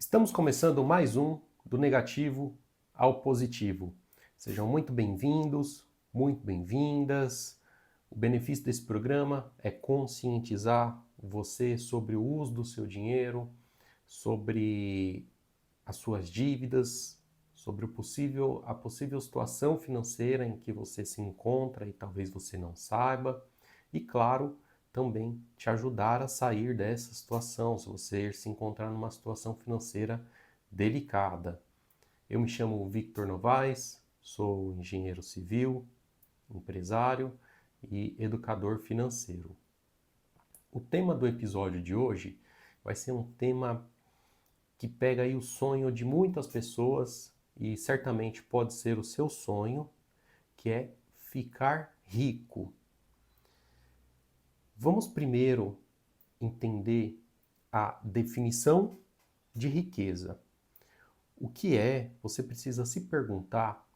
Estamos começando mais um do negativo ao positivo. Sejam muito bem-vindos, muito bem-vindas. O benefício desse programa é conscientizar você sobre o uso do seu dinheiro, sobre as suas dívidas, sobre a possível situação financeira em que você se encontra e talvez você não saiba. E claro, também te ajudar a sair dessa situação, se você se encontrar numa situação financeira delicada. Eu me chamo Victor Novaes, sou engenheiro civil, empresário e educador financeiro. O tema do episódio de hoje vai ser um tema que pega aí o sonho de muitas pessoas e certamente pode ser o seu sonho, que é ficar rico. Vamos primeiro entender a definição de riqueza. O que é? Você precisa se perguntar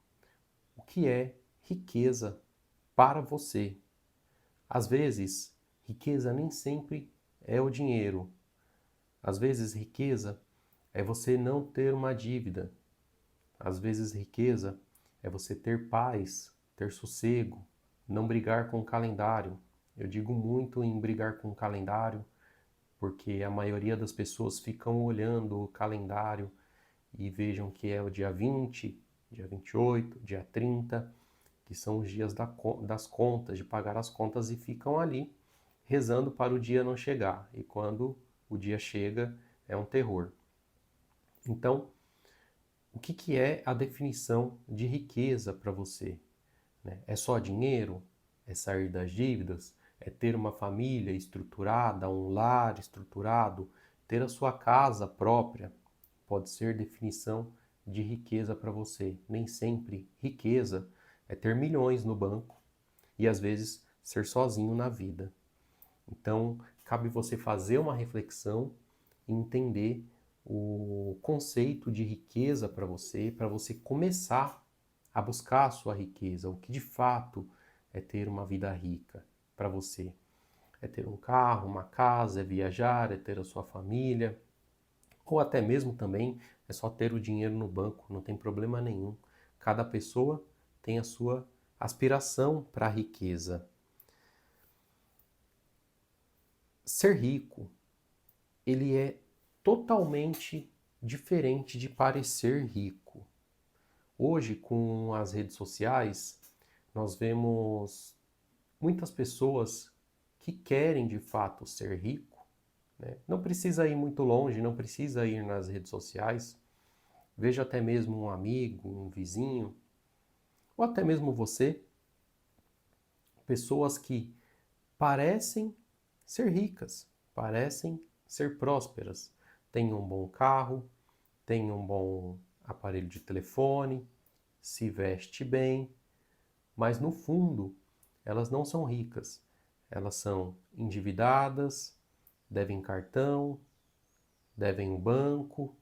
o que é riqueza para você. Às vezes, riqueza nem sempre é o dinheiro. Às vezes, riqueza é você não ter uma dívida. Às vezes, riqueza é você ter paz, ter sossego, não brigar com o calendário. Eu digo muito em brigar com o calendário, porque a maioria das pessoas ficam olhando o calendário e vejam que é o dia 20, dia 28, dia 30, que são os dias das contas, de pagar as contas, e ficam ali rezando para o dia não chegar. E quando o dia chega, é um terror. Então, o que é a definição de riqueza para você? É só dinheiro? É sair das dívidas? É ter uma família estruturada, um lar estruturado, ter a sua casa própria? Pode ser definição de riqueza para você. Nem sempre riqueza é ter milhões no banco e às vezes ser sozinho na vida. Então, cabe você fazer uma reflexão e entender o conceito de riqueza para você começar a buscar a sua riqueza, o que de fato é ter uma vida rica para você. É ter um carro, uma casa, é viajar, é ter a sua família, ou até mesmo também é só ter o dinheiro no banco, não tem problema nenhum. Cada pessoa tem a sua aspiração para a riqueza. Ser rico, ele é totalmente diferente de parecer rico. Hoje, com as redes sociais, nós vemos muitas pessoas que querem de fato ser rico, né? Não precisa ir muito longe, não precisa ir nas redes sociais. Veja até mesmo um amigo, um vizinho, ou até mesmo você, pessoas que parecem ser ricas, parecem ser prósperas, têm um bom carro, têm um bom aparelho de telefone, se veste bem, mas no fundo elas não são ricas. Elas são endividadas, devem cartão, devem o banco,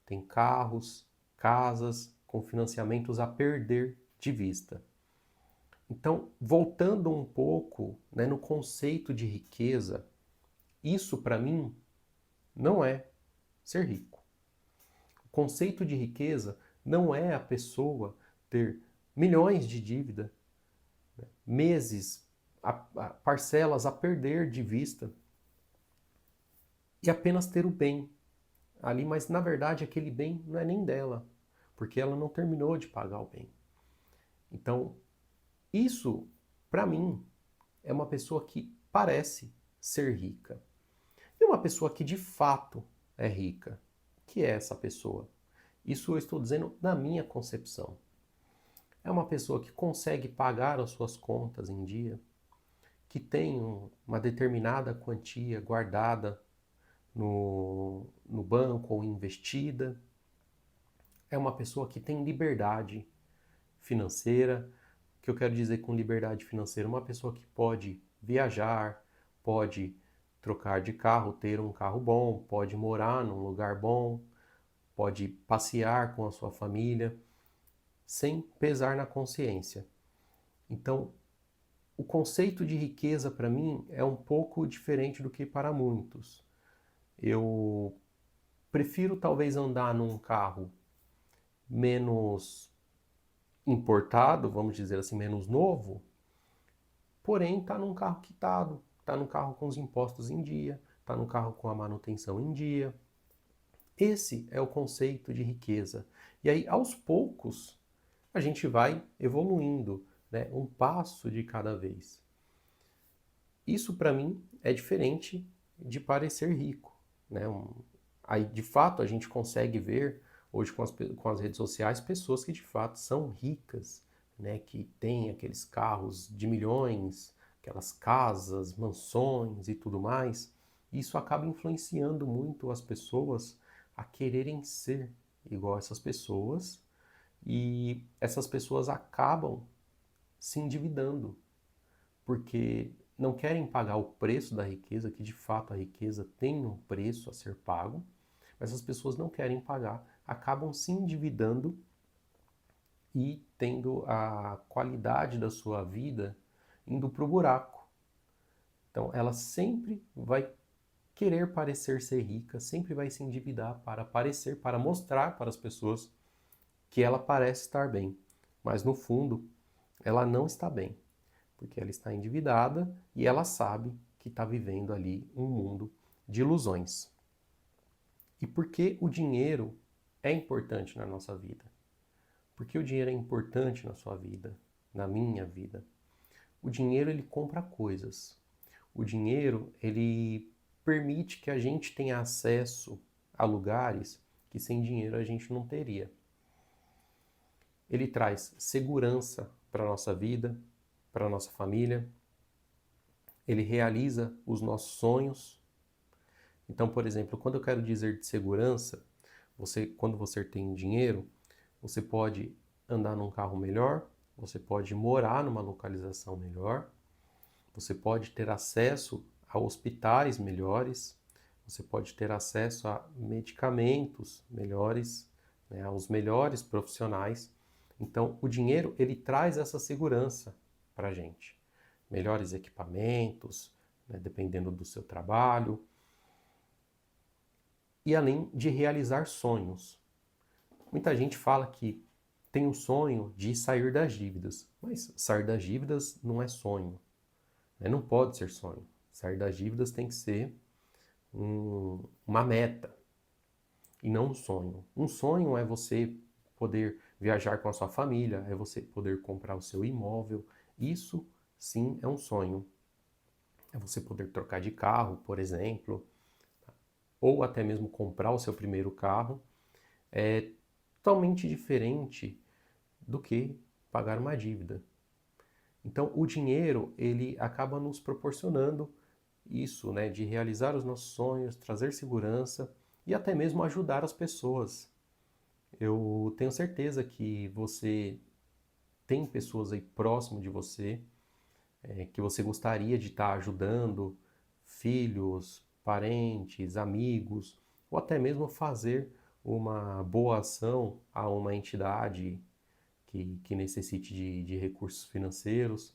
têm carros, casas com financiamentos a perder de vista. Então, voltando um pouco, né, no conceito de riqueza, isso para mim não é ser rico. O conceito de riqueza não é a pessoa ter milhões de dívida, meses, parcelas a perder de vista e apenas ter o bem ali, mas na verdade aquele bem não é nem dela, porque ela não terminou de pagar o bem. Então, isso, para mim, é uma pessoa que parece ser rica. E uma pessoa que de fato é rica, que é essa pessoa? Isso eu estou dizendo na minha concepção. É uma pessoa que consegue pagar as suas contas em dia, que tem uma determinada quantia guardada no banco ou investida. É uma pessoa que tem liberdade financeira. O que eu quero dizer com liberdade financeira? Uma pessoa que pode viajar, pode trocar de carro, ter um carro bom, pode morar num lugar bom, pode passear com a sua família, sem pesar na consciência. Então, o conceito de riqueza para mim é um pouco diferente do que para muitos. Eu prefiro talvez andar num carro menos importado, vamos dizer assim, menos novo, porém está num carro quitado, está num carro com os impostos em dia, está num carro com a manutenção em dia. Esse é o conceito de riqueza. E aí, aos poucos, a gente vai evoluindo, né? Um passo de cada vez. Isso, para mim, é diferente de parecer rico, né? Aí, de fato, a gente consegue ver, hoje com as redes sociais, pessoas que, de fato, são ricas, né? Que têm aqueles carros de milhões, aquelas casas, mansões e tudo mais. Isso acaba influenciando muito as pessoas a quererem ser igual a essas pessoas, e essas pessoas acabam se endividando, porque não querem pagar o preço da riqueza, que de fato a riqueza tem um preço a ser pago, mas as pessoas não querem pagar, acabam se endividando e tendo a qualidade da sua vida indo para o buraco. Então ela sempre vai querer parecer ser rica, sempre vai se endividar para parecer, para mostrar para as pessoas que ela parece estar bem, mas no fundo ela não está bem, porque ela está endividada e ela sabe que está vivendo ali um mundo de ilusões. E por que o dinheiro é importante na nossa vida? Por que o dinheiro é importante na sua vida, na minha vida? O dinheiro ele compra coisas. O dinheiro ele permite que a gente tenha acesso a lugares que sem dinheiro a gente não teria. Ele traz segurança para a nossa vida, para a nossa família. Ele realiza os nossos sonhos. Então, por exemplo, quando eu quero dizer de segurança, quando você tem dinheiro, você pode andar num carro melhor, você pode morar numa localização melhor, você pode ter acesso a hospitais melhores, você pode ter acesso a medicamentos melhores, né, aos melhores profissionais. Então, o dinheiro ele traz essa segurança para a gente. Melhores equipamentos, né, dependendo do seu trabalho, e além de realizar sonhos. Muita gente fala que tem o sonho de sair das dívidas, mas sair das dívidas não é sonho, né? Não pode ser sonho. Sair das dívidas tem que ser uma meta e não um sonho. Um sonho é você poder viajar com a sua família, é você poder comprar o seu imóvel. Isso sim é um sonho. É você poder trocar de carro, por exemplo, ou até mesmo comprar o seu primeiro carro. É totalmente diferente do que pagar uma dívida. Então, o dinheiro, ele acaba nos proporcionando isso, né, de realizar os nossos sonhos, trazer segurança e até mesmo ajudar as pessoas. Eu tenho certeza que você tem pessoas aí próximo de você, que você gostaria de estar ajudando, filhos, parentes, amigos, ou até mesmo fazer uma boa ação a uma entidade que necessite de recursos financeiros.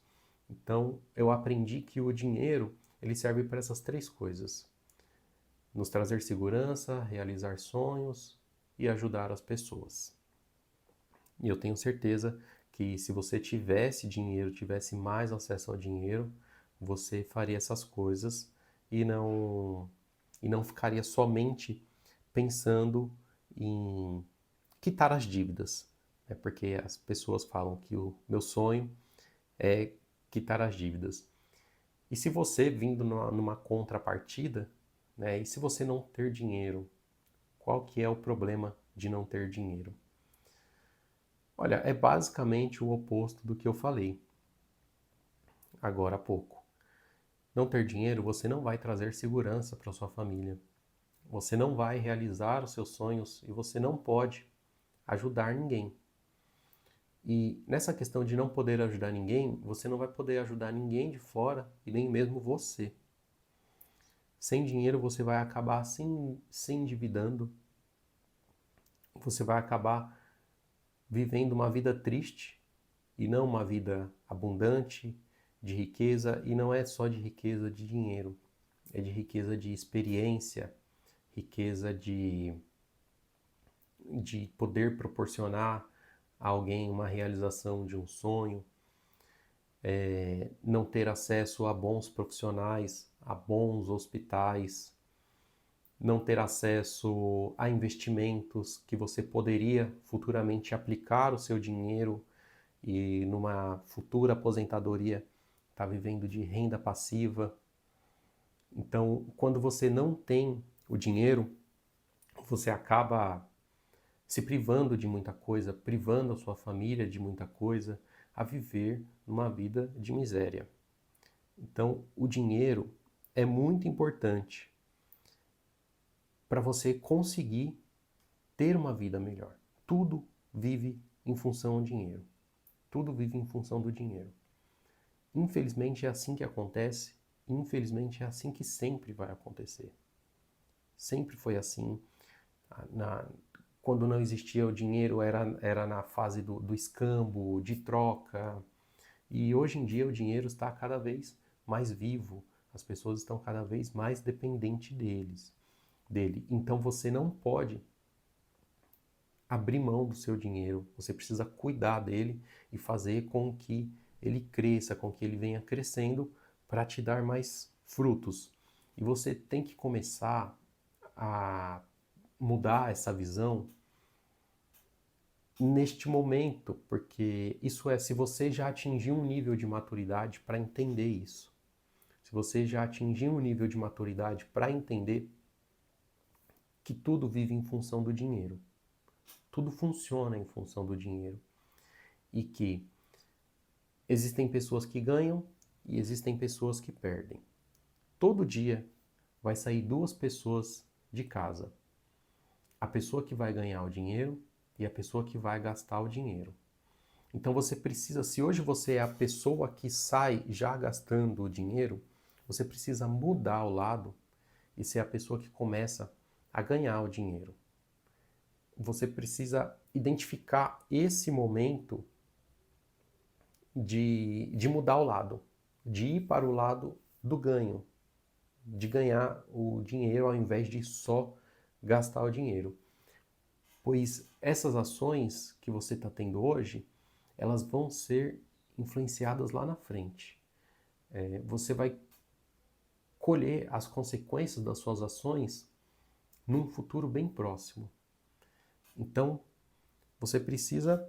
Então, eu aprendi que o dinheiro ele serve para essas três coisas: nos trazer segurança, realizar sonhos e ajudar as pessoas. E eu tenho certeza que se você tivesse dinheiro, tivesse mais acesso ao dinheiro, você faria essas coisas e não ficaria somente pensando em quitar as dívidas, né? Porque as pessoas falam que o meu sonho é quitar as dívidas. E se você vindo numa contrapartida, né? E se você não ter dinheiro, qual que é o problema de não ter dinheiro? Olha, é basicamente o oposto do que eu falei agora há pouco. Não ter dinheiro, você não vai trazer segurança para sua família. Você não vai realizar os seus sonhos e você não pode ajudar ninguém. E nessa questão de não poder ajudar ninguém, você não vai poder ajudar ninguém de fora e nem mesmo você. Sem dinheiro você vai acabar se endividando, você vai acabar vivendo uma vida triste e não uma vida abundante, de riqueza, e não é só de riqueza de dinheiro, é de riqueza de experiência, riqueza de poder proporcionar a alguém uma realização de um sonho, não ter acesso a bons profissionais, a bons hospitais, não ter acesso a investimentos que você poderia futuramente aplicar o seu dinheiro e numa futura aposentadoria estar vivendo de renda passiva. Então, quando você não tem o dinheiro, você acaba se privando de muita coisa, privando a sua família de muita coisa, a viver numa vida de miséria. Então, o dinheiro é muito importante para você conseguir ter uma vida melhor. Tudo vive em função do dinheiro. Tudo vive em função do dinheiro. Infelizmente é assim que acontece, infelizmente é assim que sempre vai acontecer. Sempre foi assim. Quando não existia o dinheiro era na fase do escambo, de troca. E hoje em dia o dinheiro está cada vez mais vivo. As pessoas estão cada vez mais dependentes dele. Então você não pode abrir mão do seu dinheiro. Você precisa cuidar dele e fazer com que ele cresça, com que ele venha crescendo para te dar mais frutos. E você tem que começar a mudar essa visão neste momento, porque isso é, se você já atingiu um nível de maturidade para entender isso, se você já atingiu um nível de maturidade para entender que tudo vive em função do dinheiro, tudo funciona em função do dinheiro, e que existem pessoas que ganham e existem pessoas que perdem. Todo dia vai sair duas pessoas de casa. A pessoa que vai ganhar o dinheiro e a pessoa que vai gastar o dinheiro. Então você precisa, se hoje você é a pessoa que sai já gastando o dinheiro, você precisa mudar o lado e ser a pessoa que começa a ganhar o dinheiro. Você precisa identificar esse momento de mudar o lado, de ir para o lado do ganho, de ganhar o dinheiro ao invés de só gastar o dinheiro. Pois essas ações que você está tendo hoje, elas vão ser influenciadas lá na frente. Você vai colher as consequências das suas ações num futuro bem próximo. Então, você precisa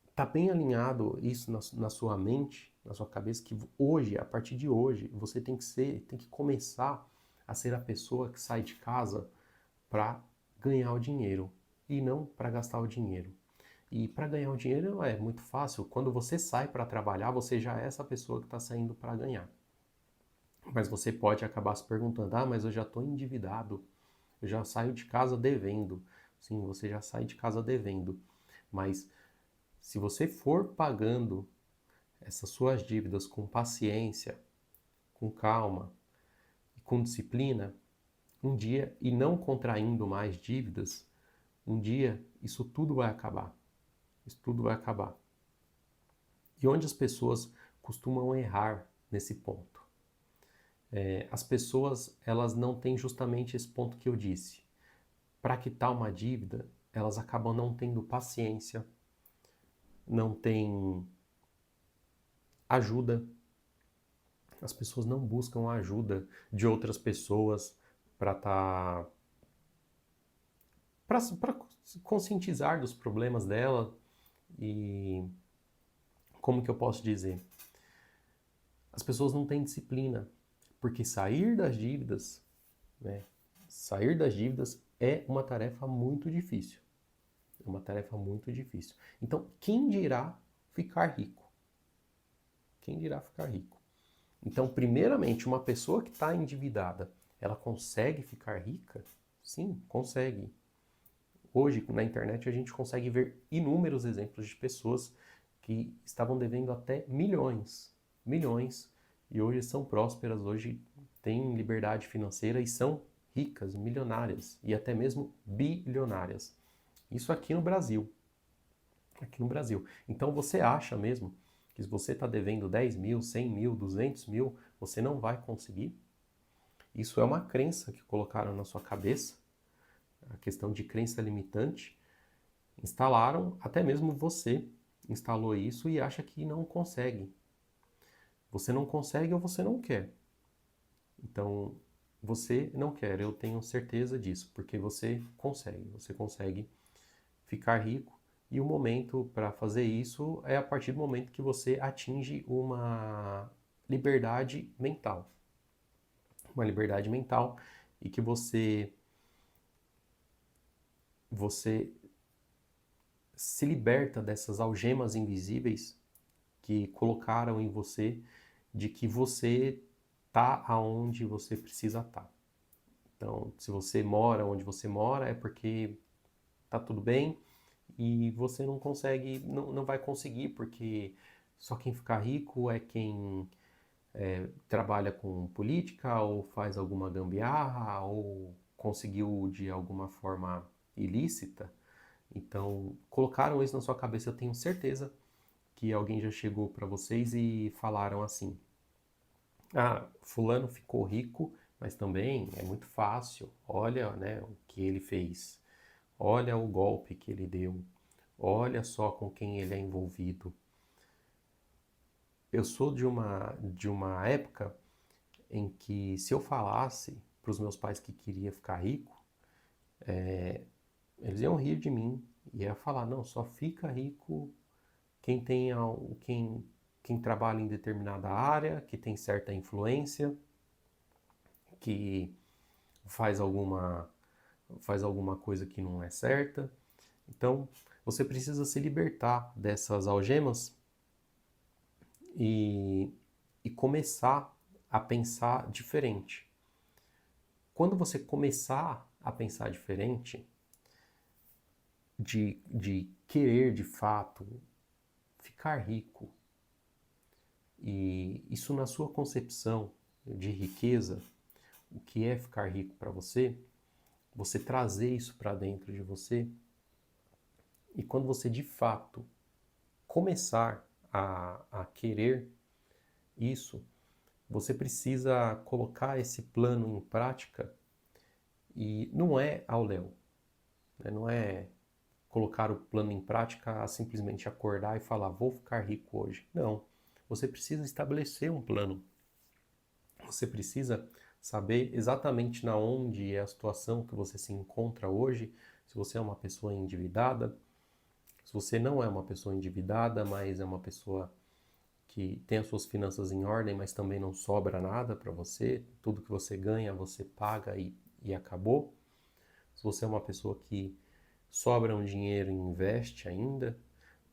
estar bem alinhado isso na sua mente, na sua cabeça, que hoje, a partir de hoje, você tem que começar a ser a pessoa que sai de casa para ganhar o dinheiro e não para gastar o dinheiro. E para ganhar o dinheiro é muito fácil. Quando você sai para trabalhar, você já é essa pessoa que está saindo para ganhar. Mas você pode acabar se perguntando: ah, mas eu já estou endividado, eu já saio de casa devendo. Sim, você já sai de casa devendo. Mas se você for pagando essas suas dívidas com paciência, com calma e com disciplina, um dia, e não contraindo mais dívidas, um dia isso tudo vai acabar. Isso tudo vai acabar. E onde as pessoas costumam errar nesse ponto? As pessoas, elas não têm justamente esse ponto que eu disse. Para quitar uma dívida, elas acabam não tendo paciência, não têm ajuda. As pessoas não buscam a ajuda de outras pessoas para se conscientizar dos problemas dela. E como que eu posso dizer? As pessoas não têm disciplina, porque sair das dívidas, né, sair das dívidas é uma tarefa muito difícil. É uma tarefa muito difícil. Então, quem dirá ficar rico? Quem dirá ficar rico? Então, primeiramente, uma pessoa que está endividada, ela consegue ficar rica? Sim, consegue. Hoje, na internet, a gente consegue ver inúmeros exemplos de pessoas que estavam devendo até milhões, e hoje são prósperas, hoje têm liberdade financeira e são ricas, milionárias e até mesmo bilionárias. Isso aqui no Brasil. Aqui no Brasil. Então você acha mesmo que se você está devendo 10 mil, 100 mil, 200 mil, você não vai conseguir? Isso é uma crença que colocaram na sua cabeça, a questão de crença limitante. Instalaram, até mesmo você instalou isso e acha que não consegue. Você não consegue ou você não quer. Então, você não quer, eu tenho certeza disso, porque você consegue ficar rico. E o momento para fazer isso é a partir do momento que você atinge uma liberdade mental. Uma liberdade mental e que você se liberta dessas algemas invisíveis que colocaram em você de que você tá aonde você precisa estar. Então, se você mora onde você mora, é porque tá tudo bem e você não consegue, não vai conseguir, porque só quem fica rico é quem trabalha com política ou faz alguma gambiarra ou conseguiu de alguma forma ilícita. Então, colocaram isso na sua cabeça, eu tenho certeza que alguém já chegou para vocês e falaram assim: ah, fulano ficou rico, mas também é muito fácil. Olha, né, o que ele fez. Olha o golpe que ele deu. Olha só com quem ele é envolvido. Eu sou de uma época em que se eu falasse para os meus pais que queria ficar rico, eles iam rir de mim. Ia falar, não, só fica rico quem tem quem trabalha em determinada área, que tem certa influência, que faz alguma coisa que não é certa. Então, você precisa se libertar dessas algemas e, e começar a pensar diferente. Quando você começar a pensar diferente, de querer de fato ficar rico, e isso na sua concepção de riqueza, o que é ficar rico para você, você trazer isso para dentro de você, e quando você de fato começar a querer isso, você precisa colocar esse plano em prática e não é ao léu, né? Não é colocar o plano em prática a simplesmente acordar e falar, vou ficar rico hoje. Não, você precisa estabelecer um plano. Você precisa saber exatamente na onde é a situação que você se encontra hoje, se você é uma pessoa endividada, se você não é uma pessoa endividada, mas é uma pessoa que tem as suas finanças em ordem, mas também não sobra nada para você, tudo que você ganha você paga e acabou. Se você é uma pessoa que sobra um dinheiro e investe ainda,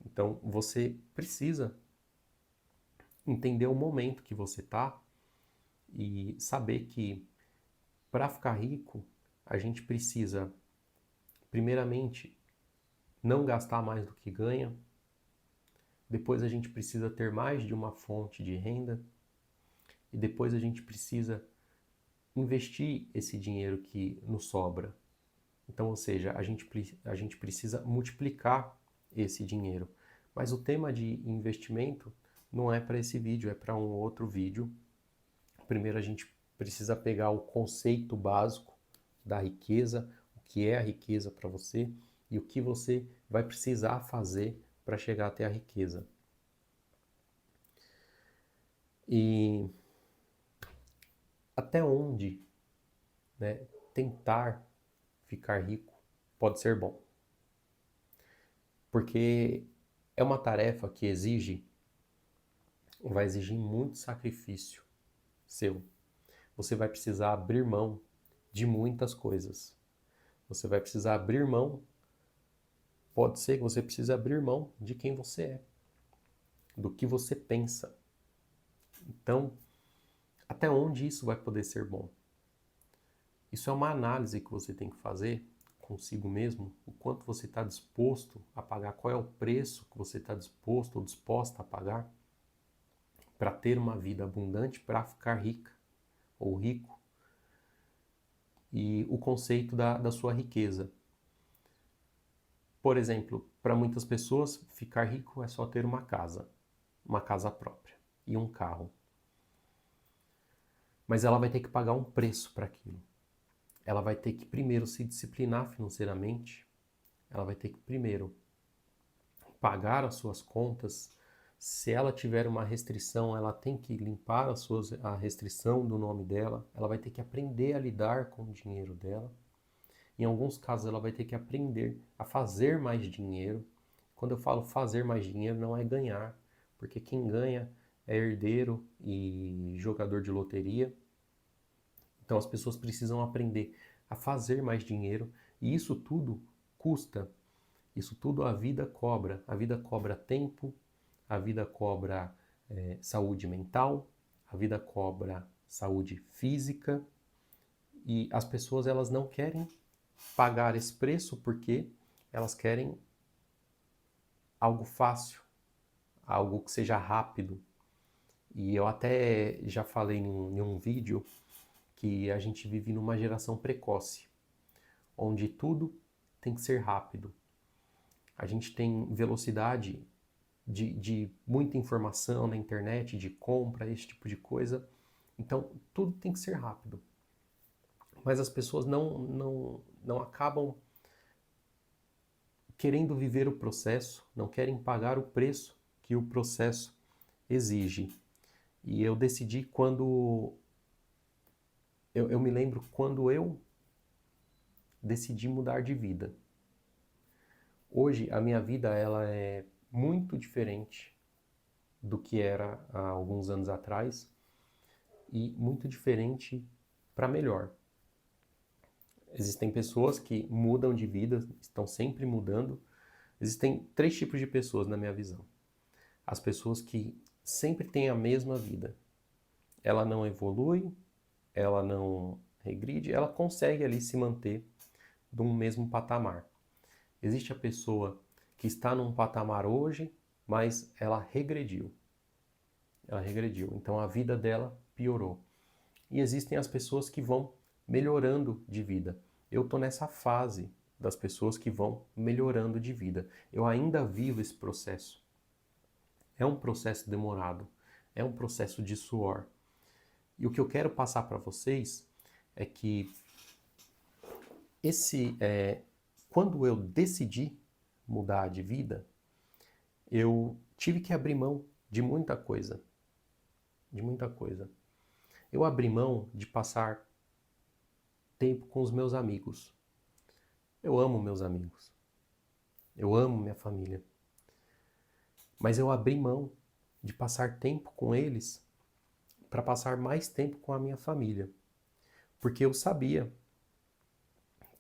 então você precisa entender o momento que você está e saber que para ficar rico a gente precisa, primeiramente, não gastar mais do que ganha, depois a gente precisa ter mais de uma fonte de renda e depois a gente precisa investir esse dinheiro que nos sobra. Então, ou seja, a gente precisa multiplicar esse dinheiro. Mas o tema de investimento não é para esse vídeo, é para um outro vídeo. Primeiro a gente precisa pegar o conceito básico da riqueza, o que é a riqueza para você e o que você vai precisar fazer para chegar até a riqueza. E até onde, né, tentar ficar rico pode ser bom. Porque é uma tarefa que vai exigir muito sacrifício seu. Você vai precisar abrir mão de muitas coisas. Você vai precisar abrir mão, pode ser que você precise abrir mão de quem você é, do que você pensa. Então, até onde isso vai poder ser bom? Isso é uma análise que você tem que fazer consigo mesmo, o quanto você está disposto a pagar, qual é o preço que você está disposto ou disposta a pagar para ter uma vida abundante, para ficar rica ou rico, e o conceito da sua riqueza. Por exemplo, para muitas pessoas, ficar rico é só ter uma casa própria e um carro. Mas ela vai ter que pagar um preço para aquilo. Ela vai ter que primeiro se disciplinar financeiramente, ela vai ter que primeiro pagar as suas contas. Se ela tiver uma restrição, ela tem que limpar a restrição do nome dela, ela vai ter que aprender a lidar com o dinheiro dela. Em alguns casos, ela vai ter que aprender a fazer mais dinheiro. Quando eu falo fazer mais dinheiro, não é ganhar, porque quem ganha é herdeiro e jogador de loteria. Então as pessoas precisam aprender a fazer mais dinheiro e isso tudo custa. Isso tudo a vida cobra. A vida cobra tempo, a vida cobra saúde mental, a vida cobra saúde física e as pessoas elas não querem pagar esse preço porque elas querem algo fácil, algo que seja rápido. E eu até já falei em um vídeo que a gente vive numa geração precoce, onde tudo tem que ser rápido. A gente tem velocidade de muita informação na internet, de compra, esse tipo de coisa. Então, tudo tem que ser rápido. Mas as pessoas não acabam querendo viver o processo, não querem pagar o preço que o processo exige. E eu decidi quando... Eu me lembro quando eu decidi mudar de vida. Hoje a minha vida ela é muito diferente do que era há alguns anos atrás e muito diferente para melhor. Existem pessoas que mudam de vida, estão sempre mudando. Existem 3 tipos de pessoas na minha visão. As pessoas que sempre têm a mesma vida. Ela não evolui, ela não regride, ela consegue ali se manter num mesmo patamar. Existe a pessoa que está num patamar hoje, mas ela regrediu. Ela regrediu, então a vida dela piorou. E existem as pessoas que vão melhorando de vida. Eu estou nessa fase das pessoas que vão melhorando de vida. Eu ainda vivo esse processo. É um processo demorado, é um processo de suor. E o que eu quero passar para vocês é que quando eu decidi mudar de vida, eu tive que abrir mão de muita coisa. De muita coisa. Eu abri mão de passar tempo com os meus amigos. Eu amo meus amigos. Eu amo minha família. Mas eu abri mão de passar tempo com eles para passar mais tempo com a minha família. Porque eu sabia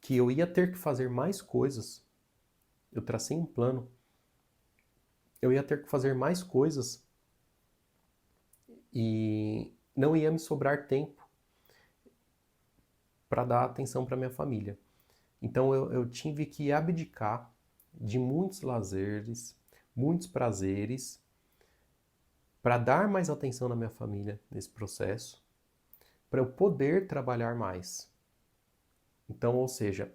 que eu ia ter que fazer mais coisas. Eu tracei um plano. Eu ia ter que fazer mais coisas e não ia me sobrar tempo para dar atenção para minha família. Então eu tive que abdicar de muitos lazeres, muitos prazeres, para dar mais atenção na minha família nesse processo, para eu poder trabalhar mais. Então, ou seja,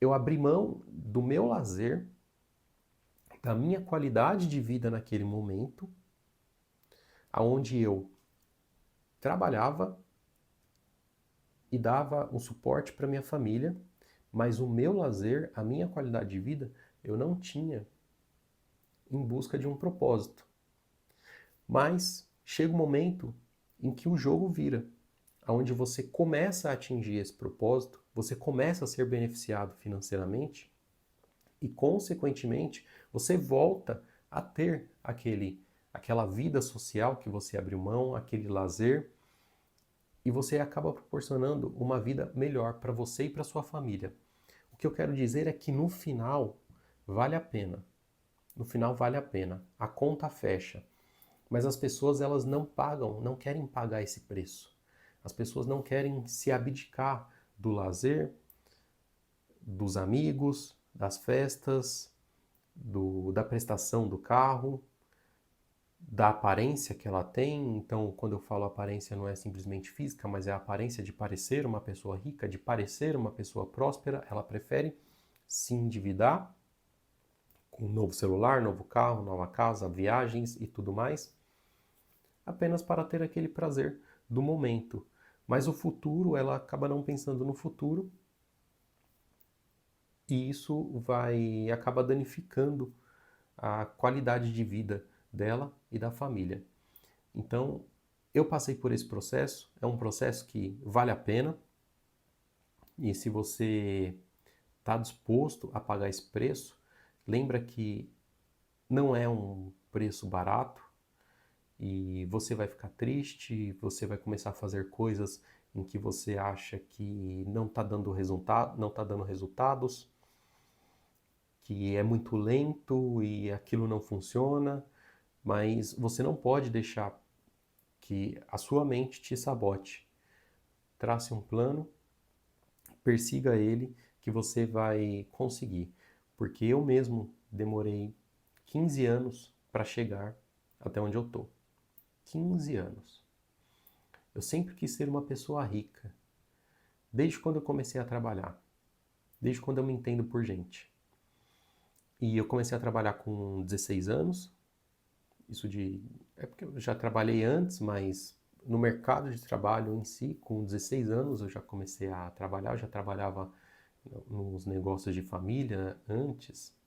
eu abri mão do meu lazer, da minha qualidade de vida naquele momento, aonde eu trabalhava e dava um suporte para minha família, mas o meu lazer, a minha qualidade de vida, eu não tinha em busca de um propósito. Mas chega um momento em que o jogo vira, onde você começa a atingir esse propósito, você começa a ser beneficiado financeiramente e, consequentemente, você volta a ter aquela vida social que você abriu mão, aquele lazer, e você acaba proporcionando uma vida melhor para você e para sua família. O que eu quero dizer é que no final vale a pena. No final vale a pena. A conta fecha. Mas as pessoas elas não pagam, não querem pagar esse preço. As pessoas não querem se abdicar do lazer, dos amigos, das festas, da prestação do carro, da aparência que ela tem. Então, quando eu falo aparência, não é simplesmente física, mas é a aparência de parecer uma pessoa rica, de parecer uma pessoa próspera. Ela prefere se endividar com um novo celular, novo carro, nova casa, viagens e tudo mais, apenas para ter aquele prazer do momento. Mas o futuro, ela acaba não pensando no futuro e isso acaba danificando a qualidade de vida dela e da família. Então, eu passei por esse processo, é um processo que vale a pena, e se você está disposto a pagar esse preço, lembra que não é um preço barato e você vai ficar triste, você vai começar a fazer coisas em que você acha que não está dando resultado, não está dando resultados, que é muito lento e aquilo não funciona, mas você não pode deixar que a sua mente te sabote. Trace um plano, persiga ele, que você vai conseguir. Porque eu mesmo demorei 15 anos para chegar até onde eu tô. 15 anos. Eu sempre quis ser uma pessoa rica, desde quando eu comecei a trabalhar, desde quando eu me entendo por gente. E eu comecei a trabalhar com 16 anos, é porque eu já trabalhei antes, mas no mercado de trabalho em si, com 16 anos eu já comecei a trabalhar, eu já trabalhava nos negócios de família antes.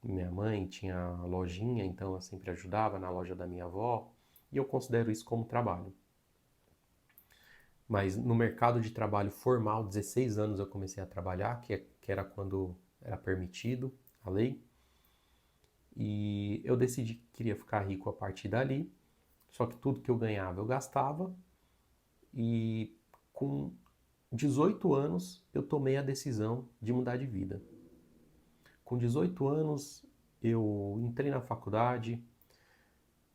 Minha mãe tinha lojinha, então eu sempre ajudava na loja da minha avó, e eu considero isso como trabalho. Mas no mercado de trabalho formal, 16 anos eu comecei a trabalhar, que era quando era permitido a lei. E eu decidi que queria ficar rico a partir dali, só que tudo que eu ganhava eu gastava. E com 18 anos eu tomei a decisão de mudar de vida. Com 18 anos eu entrei na faculdade,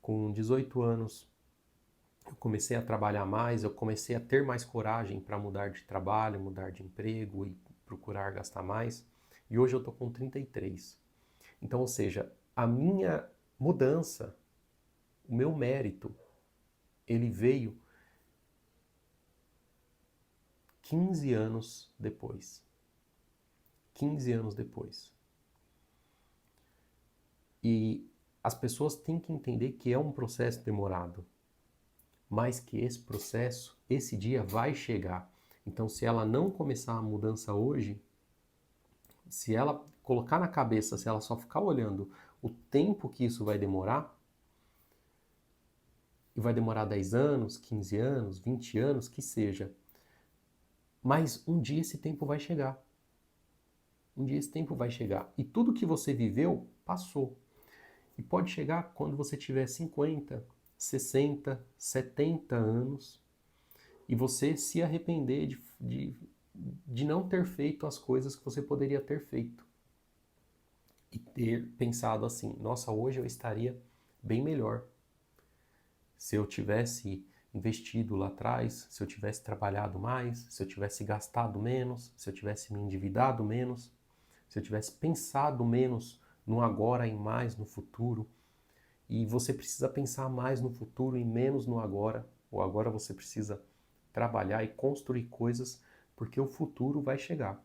com 18 anos eu comecei a trabalhar mais, eu comecei a ter mais coragem para mudar de trabalho, mudar de emprego e procurar gastar mais. E hoje eu estou com 33. Então, ou seja, a minha mudança, o meu mérito, ele veio 15 anos depois. 15 anos depois. E as pessoas têm que entender que é um processo demorado, mas que esse processo, esse dia vai chegar. Então, se ela não começar a mudança hoje, se ela colocar na cabeça, se ela só ficar olhando o tempo que isso vai demorar, e vai demorar 10 anos, 15 anos, 20 anos, que seja, mas um dia esse tempo vai chegar. Um dia esse tempo vai chegar. E tudo que você viveu, passou. E pode chegar quando você tiver 50, 60, 70 anos e você se arrepender de não ter feito as coisas que você poderia ter feito. E ter pensado assim, nossa, hoje eu estaria bem melhor se eu tivesse investido lá atrás, se eu tivesse trabalhado mais, se eu tivesse gastado menos, se eu tivesse me endividado menos, se eu tivesse pensado menos no agora e mais no futuro. E você precisa pensar mais no futuro e menos no agora. O agora você precisa trabalhar e construir coisas, porque o futuro vai chegar.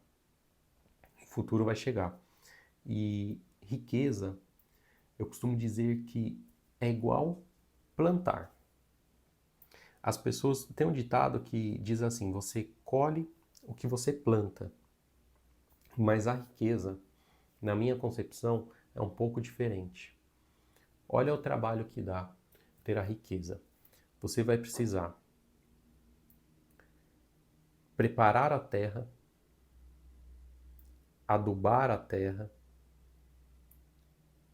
O futuro vai chegar. E riqueza, eu costumo dizer que é igual plantar. As pessoas têm um ditado que diz assim: você colhe o que você planta. Mas a riqueza, na minha concepção, é um pouco diferente. Olha o trabalho que dá ter a riqueza. Você vai precisar preparar a terra, adubar a terra,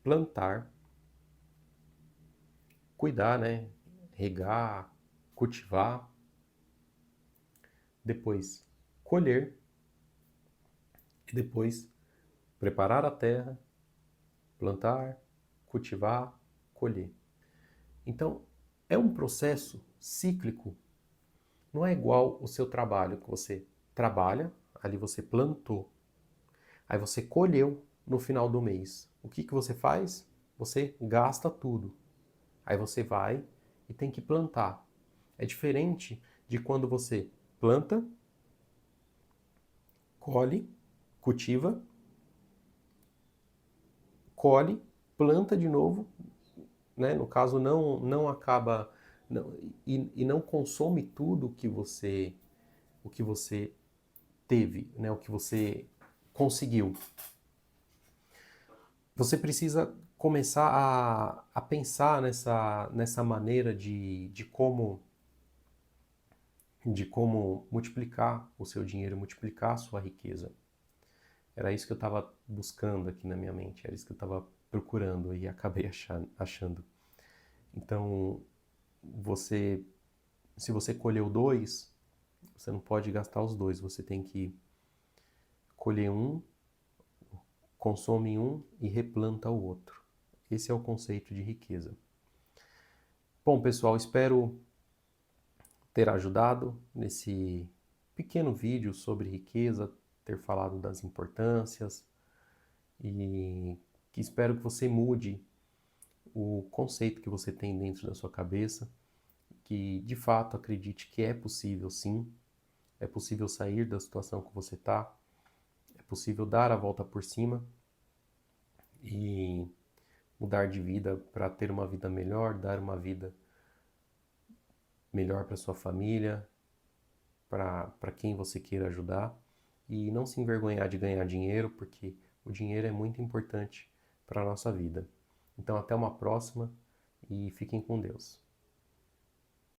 plantar, cuidar, né? Regar, cultivar, depois colher e depois preparar a terra, plantar, cultivar, colher. Então, é um processo cíclico. Não é igual o seu trabalho, que você trabalha, ali você plantou, aí você colheu no final do mês. O que você faz? Você gasta tudo. Aí você vai e tem que plantar. É diferente de quando você planta, colhe, cultiva, colhe, planta de novo, né? No caso não acaba não, e não consome tudo o que você teve, né? O que você conseguiu. Você precisa começar a pensar nessa maneira de como multiplicar o seu dinheiro, multiplicar a sua riqueza. Era isso que eu estava buscando aqui na minha mente, era isso que eu estava procurando e acabei achando. Então, você, se você colheu dois, você não pode gastar os dois, você tem que colher um, consome um e replanta o outro. Esse é o conceito de riqueza. Bom, pessoal, espero ter ajudado nesse pequeno vídeo sobre riqueza, ter falado das importâncias e que espero que você mude o conceito que você tem dentro da sua cabeça, que de fato acredite que é possível sim, é possível sair da situação que você está, é possível dar a volta por cima e mudar de vida para ter uma vida melhor, dar uma vida melhor para sua família, para quem você queira ajudar e não se envergonhar de ganhar dinheiro, porque o dinheiro é muito importante para a nossa vida. Então, até uma próxima e fiquem com Deus.